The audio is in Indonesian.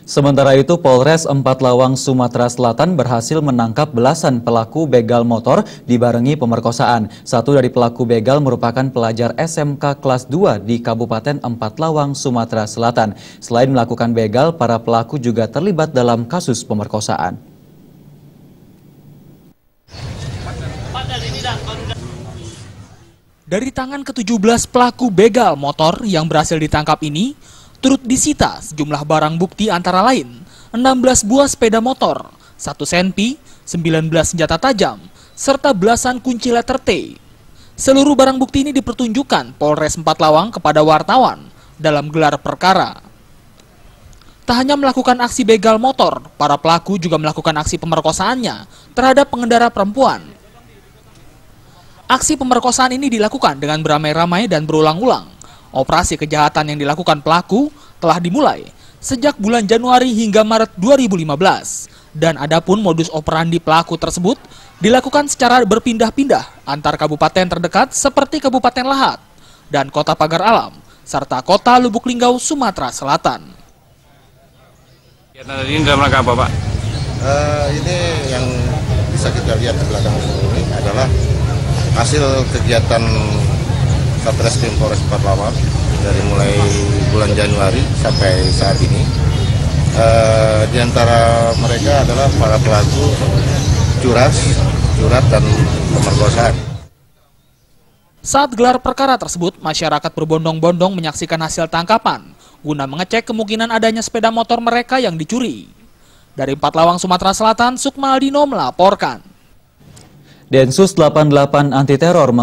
Sementara itu, Polres Empat Lawang, Sumatera Selatan berhasil menangkap belasan pelaku begal motor dibarengi pemerkosaan. Satu dari pelaku begal merupakan pelajar SMK kelas 2 di Kabupaten Empat Lawang, Sumatera Selatan. Selain melakukan begal, para pelaku juga terlibat dalam kasus pemerkosaan. Dari tangan ke-17 pelaku begal motor yang berhasil ditangkap ini, turut disita sejumlah barang bukti antara lain 16 buah sepeda motor, 1 senpi, 19 senjata tajam, serta belasan kunci letter T. Seluruh barang bukti ini dipertunjukkan Polres Empat Lawang kepada wartawan dalam gelar perkara. Tak hanya melakukan aksi begal motor, para pelaku juga melakukan aksi pemerkosaannya terhadap pengendara perempuan. Aksi pemerkosaan ini dilakukan dengan beramai-ramai dan berulang-ulang. Operasi kejahatan yang dilakukan pelaku telah dimulai sejak bulan Januari hingga Maret 2015. Dan adapun modus operandi pelaku tersebut dilakukan secara berpindah-pindah antar kabupaten terdekat seperti Kabupaten Lahat dan Kota Pagar Alam, serta Kota Lubuk Linggau, Sumatera Selatan. Ini dalam rangka apa, Pak? Ini yang bisa kita lihat di belakang ini adalah hasil kegiatan Satreskrim Polres Empat Lawang dari mulai bulan Januari sampai saat ini. Di antara mereka adalah para pelaku curat dan pemerkosaan. Saat gelar perkara tersebut, masyarakat berbondong-bondong menyaksikan hasil tangkapan guna mengecek kemungkinan adanya sepeda motor mereka yang dicuri. Dari Empat Lawang, Sumatera Selatan, Sukma Aldino melaporkan. Densus 88 anti teror